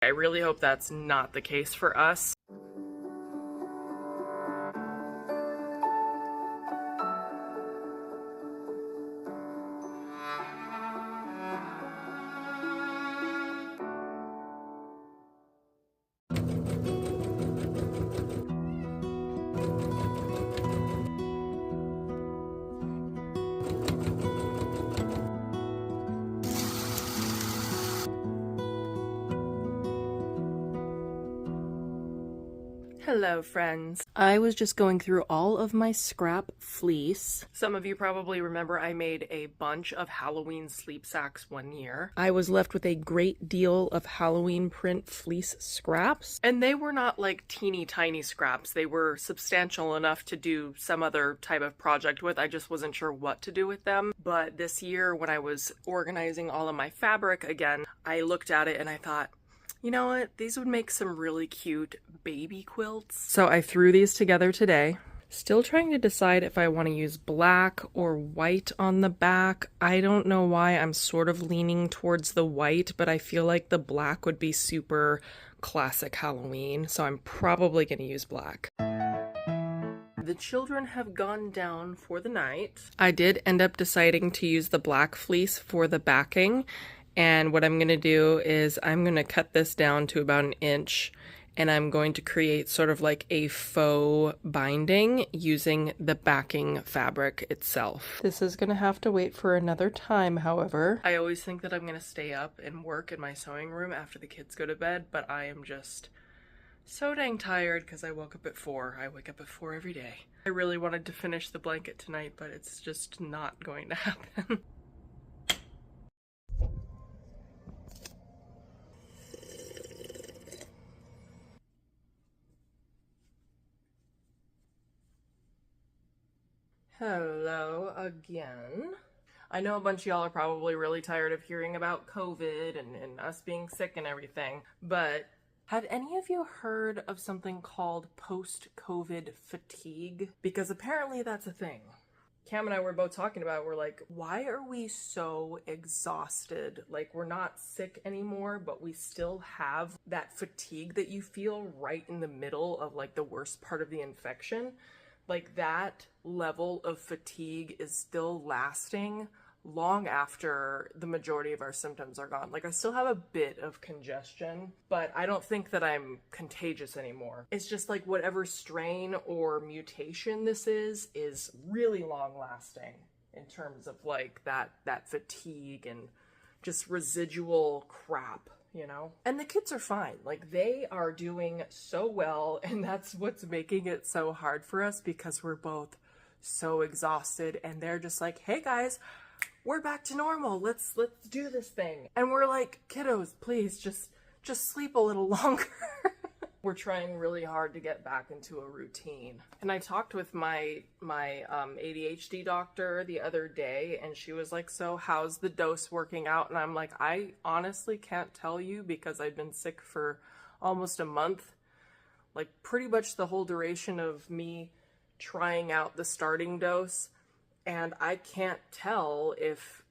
I really hope that's not the case for us. Hello friends. I was just going through all of my scrap fleece. Some of you probably remember I made a bunch of Halloween sleep sacks one year. I was left with a great deal of Halloween print fleece scraps, and they were not like teeny tiny scraps. They were substantial enough to do some other type of project with. I just wasn't sure what to do with them. But this year when I was organizing all of my fabric again, I looked at it and I thought, you know what? These would make some really cute baby quilts. So I threw these together today. Still trying to decide if I want to use black or white on the back. I don't know why I'm sort of leaning towards the white, but I feel like the black would be super classic Halloween, so I'm probably going to use black. The children have gone down for the night. I did end up deciding to use the black fleece for the backing. And what I'm going to do is I'm going to cut this down to about 1 inch, and I'm going to create sort of like a faux binding using the backing fabric itself. This is going to have to wait for another time, however. I always think that I'm going to stay up and work in my sewing room after the kids go to bed, but I am just so dang tired because I woke up at 4. I wake up at 4 every day. I really wanted to finish the blanket tonight, but it's just not going to happen. Hello again. I know a bunch of y'all are probably really tired of hearing about COVID and us being sick and everything, but have any of you heard of something called post-COVID fatigue? Because apparently that's a thing. Cam and I were both talking about it. We're like, why are we so exhausted? Like, we're not sick anymore, but we still have that fatigue that you feel right in the middle of like the worst part of the infection. Like, that level of fatigue is still lasting long after the majority of our symptoms are gone. Like, I still have a bit of congestion, but I don't think that I'm contagious anymore. It's just like whatever strain or mutation this is really long lasting in terms of like that fatigue and just residual crap. You know? And the kids are fine. Like, they are doing so well, and that's what's making it so hard for us because we're both so exhausted, and they're just like, hey guys, we're back to normal. Let's do this thing. And we're like, kiddos, please just sleep a little longer. We're trying really hard to get back into a routine. And I talked with my ADHD doctor the other day, and she was like, so how's the dose working out? And I'm like, I honestly can't tell you because I've been sick for almost a month. Like, pretty much the whole duration of me trying out the starting dose. And I can't tell if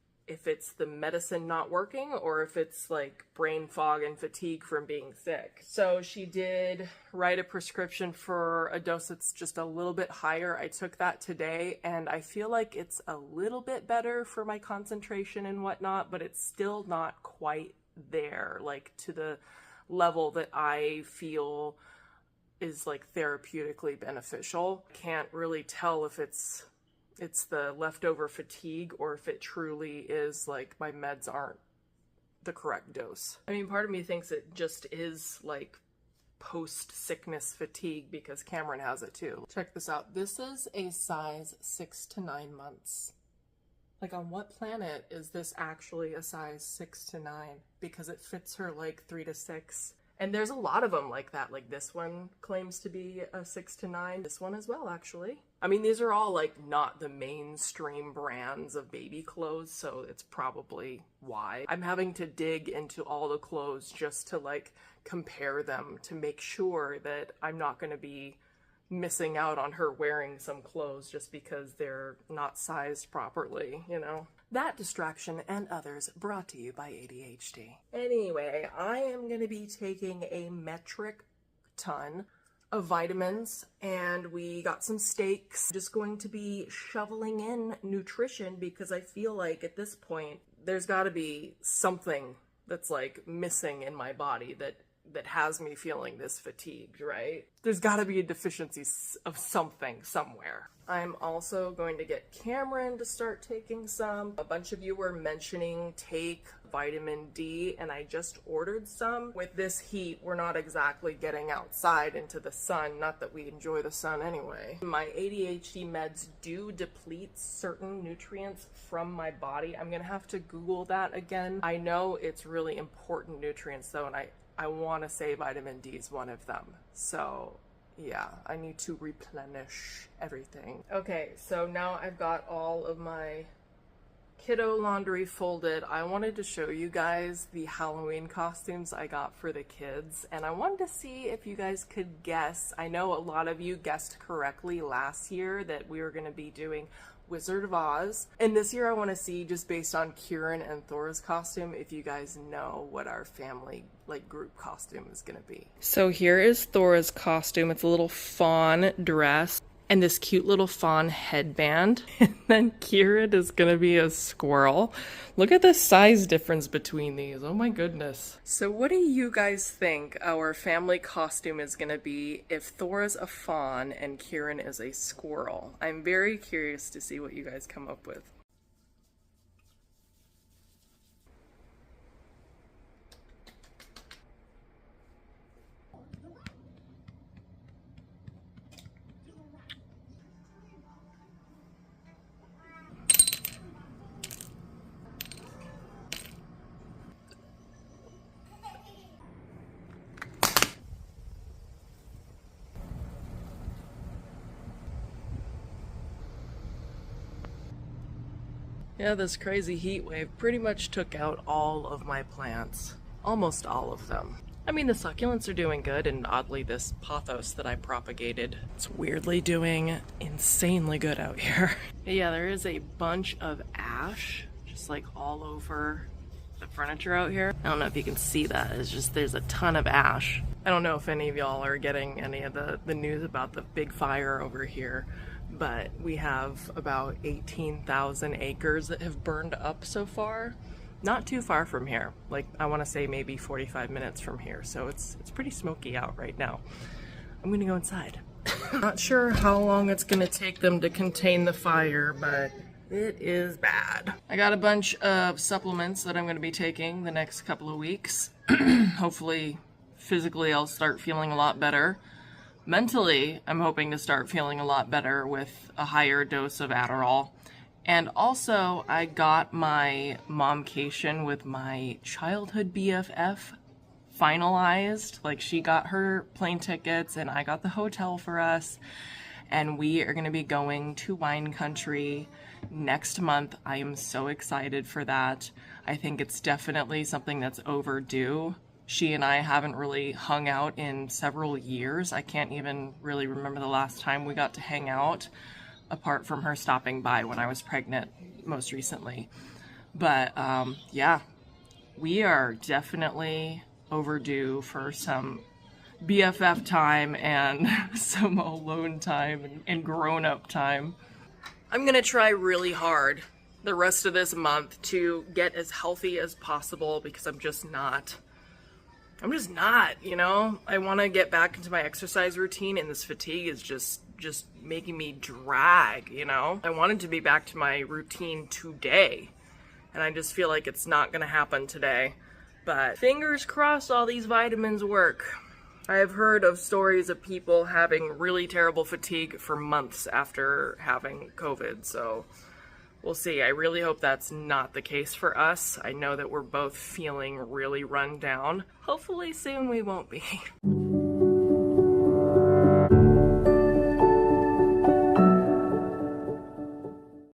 it's the medicine not working or if it's like brain fog and fatigue from being sick. So she did write a prescription for a dose that's just a little bit higher. I took that today and I feel like it's a little bit better for my concentration and whatnot, but it's still not quite there, like to the level that I feel is like therapeutically beneficial. Can't really tell if it's the leftover fatigue or if it truly is like my meds aren't the correct dose. I mean, part of me thinks it just is like post-sickness fatigue because Kameron has it too. Check this out. This is a size 6 to 9 months. Like, on what planet is this actually a size 6 to 9? Because it fits her like 3 to 6. And there's a lot of them like that. Like, this one claims to be a 6 to 9. This one as well, actually. I mean, these are all like not the mainstream brands of baby clothes, so it's probably why. I'm having to dig into all the clothes just to like compare them to make sure that I'm not going to be missing out on her wearing some clothes just because they're not sized properly, you know? That distraction and others brought to you by ADHD. Anyway, I am going to be taking a metric ton of vitamins, and we got some steaks. Just going to be shoveling in nutrition because I feel like at this point there's got to be something that's like missing in my body that has me feeling this fatigued, right? There's got to be a deficiency of something somewhere. I'm also going to get Kameron to start taking some. A bunch of you were mentioning take vitamin D, and I just ordered some. With this heat, we're not exactly getting outside into the sun, not that we enjoy the sun anyway. My ADHD meds do deplete certain nutrients from my body. I'm gonna have to Google that again. I know it's really important nutrients though, and I want to say vitamin D is one of them. So yeah, I need to replenish everything. Okay, so now I've got all of my kiddo laundry folded. I wanted to show you guys the Halloween costumes I got for the kids, and I wanted to see if you guys could guess. I know a lot of you guessed correctly last year that we were going to be doing Wizard of Oz, and this year I want to see, just based on Kieran and Thor's costume, if you guys know what our family group costume is gonna be. So here is Thor's costume. It's a little fawn dress and this cute little fawn headband, and then Kieran is gonna be a squirrel. Look at the size difference between these. Oh my goodness. So what do you guys think our family costume is gonna be if Thor is a fawn and Kieran is a squirrel? I'm very curious to see what you guys come up with. Yeah, this crazy heat wave pretty much took out all of my plants. Almost all of them. I mean, the succulents are doing good, and oddly this pothos that I propagated, it's weirdly doing insanely good out here. Yeah, there is a bunch of ash just like all over the furniture out here. I don't know if you can see that. It's just, there's a ton of ash. I don't know if any of y'all are getting any of the news about the big fire over here, but we have about 18,000 acres that have burned up so far. Not too far from here. Like, I want to say maybe 45 minutes from here. So it's pretty smoky out right now. I'm gonna go inside. Not sure how long it's gonna take them to contain the fire, but it is bad. I got a bunch of supplements that I'm gonna be taking the next couple of weeks. Hopefully, physically I'll start feeling a lot better. Mentally, I'm hoping to start feeling a lot better with a higher dose of Adderall. And also, I got my momcation with my childhood BFF finalized. Like, she got her plane tickets and I got the hotel for us. And we are gonna be going to wine country next month. I am so excited for that. I think it's definitely something that's overdue. She and I haven't really hung out in several years. I can't even really remember the last time we got to hang out, apart from her stopping by when I was pregnant most recently. But yeah, we are definitely overdue for some BFF time and some alone time and grown-up time. I'm gonna try really hard the rest of this month to get as healthy as possible, because I'm just not, you know? I want to get back into my exercise routine, and this fatigue is just making me drag, you know? I wanted to be back to my routine today, and I just feel like it's not going to happen today. But fingers crossed all these vitamins work. I have heard of stories of people having really terrible fatigue for months after having COVID, so we'll see. I really hope that's not the case for us. I know that we're both feeling really run down. Hopefully soon we won't be.